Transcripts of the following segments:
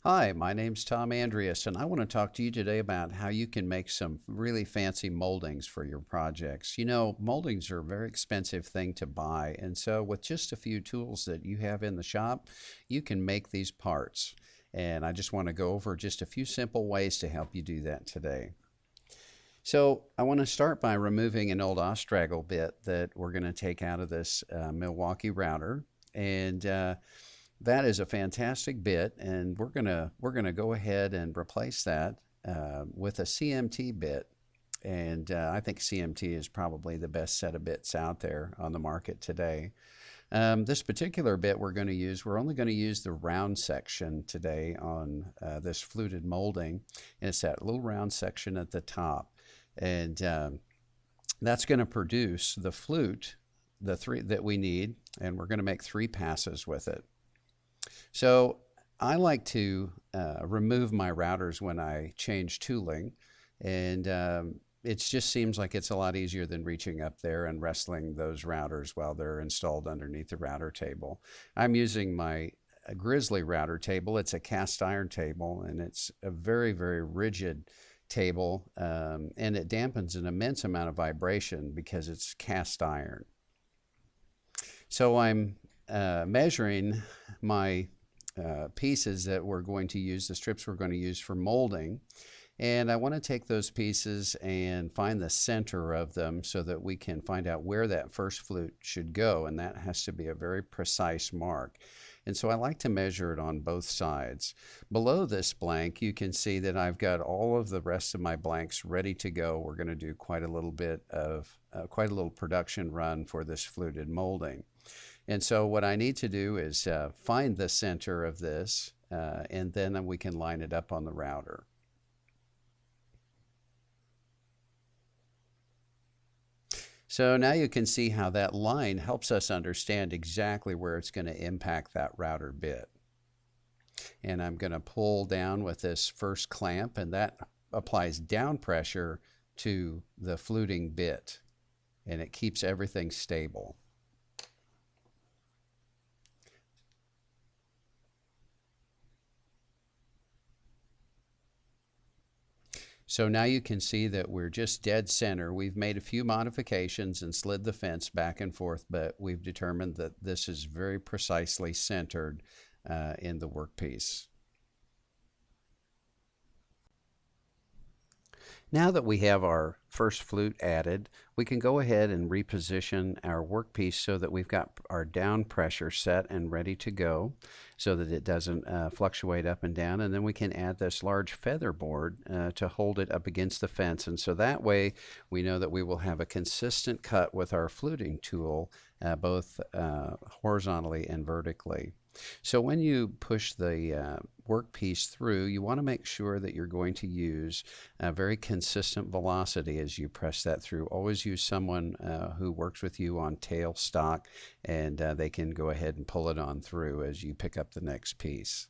Hi, my name's Tom Andreas, and I want to talk to you today about how you can make some really fancy moldings for your projects. You know, moldings are a very expensive thing to buy, and so with just a few tools that you have in the shop, you can make these parts. And I just want to go over just a few simple ways to help you do that today. So I want to start by removing an old Ostraggle bit that we're going to take out of this Milwaukee router. And that is a fantastic bit, and we're gonna go ahead and replace that with a CMT bit. And I think CMT is probably the best set of bits out there on the market today. This particular bit we're only going to use the round section today on this fluted molding, and it's that little round section at the top. And that's going to produce the flute, the three that we need, and we're going to make 3 passes with it. So I like to remove my routers when I change tooling, and it just seems like it's a lot easier than reaching up there and wrestling those routers while they're installed underneath the router table. I'm using my Grizzly router table. It's a cast iron table, and it's a very, very rigid table, and it dampens an immense amount of vibration because it's cast iron. So I'm measuring my pieces that we're going to use, the strips we're going to use for molding. And I want to take those pieces and find the center of them so that we can find out where that first flute should go. And that has to be a very precise mark. And so I like to measure it on both sides. Below this blank, you can see that I've got all of the rest of my blanks ready to go. We're going to do quite a little production run for this fluted molding. And so what I need to do is find the center of this, and then we can line it up on the router. So now you can see how that line helps us understand exactly where it's going to impact that router bit. And I'm going to pull down with this first clamp, and that applies down pressure to the fluting bit, and it keeps everything stable. So now you can see that we're just dead center. We've made a few modifications and slid the fence back and forth, but we've determined that this is very precisely centered in the workpiece. Now that we have our first flute added, we can go ahead and reposition our workpiece so that we've got our down pressure set and ready to go so that it doesn't fluctuate up and down. And then we can add this large feather board to hold it up against the fence. And so that way we know that we will have a consistent cut with our fluting tool, both horizontally and vertically. So when you push the workpiece through, you want to make sure that you're going to use a very consistent velocity as you press that through. Always use someone who works with you on tail stock, and they can go ahead and pull it on through as you pick up the next piece.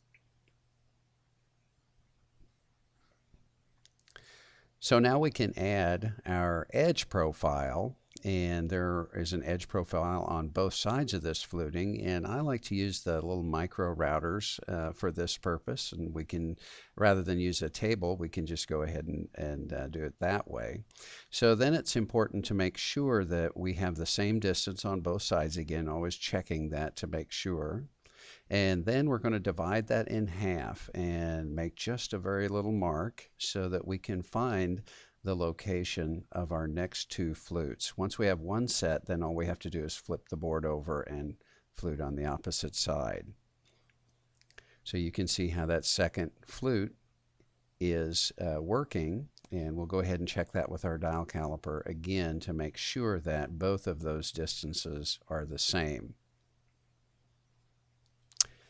So now we can add our edge profile, and there is an edge profile on both sides of this fluting, and I like to use the little micro routers for this purpose, and we can, rather than use a table, we can just go ahead and do it that way. So then it's important to make sure that we have the same distance on both sides, again always checking that to make sure. And then we're going to divide that in half and make just a very little mark so that we can find the location of our next 2 flutes. Once we have one set, then all we have to do is flip the board over and flute on the opposite side. So you can see how that second flute is working, and we'll go ahead and check that with our dial caliper again to make sure that both of those distances are the same.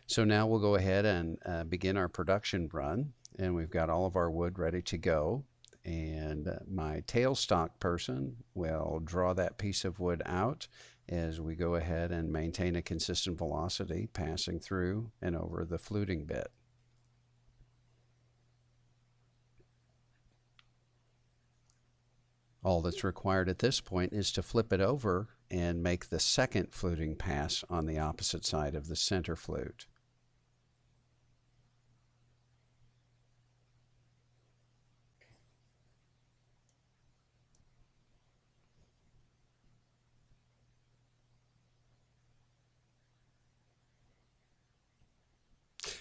So now we'll go ahead and begin our production run, and we've got all of our wood ready to go. And my tailstock person will draw that piece of wood out as we go ahead and maintain a consistent velocity passing through and over the fluting bit. All that's required at this point is to flip it over and make the second fluting pass on the opposite side of the center flute.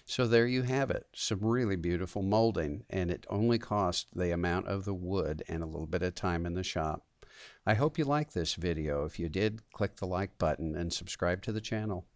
So there you have it, some really beautiful molding, and it only cost the amount of the wood and a little bit of time in the shop. I hope you liked this video. If you did, click the like button and subscribe to the channel.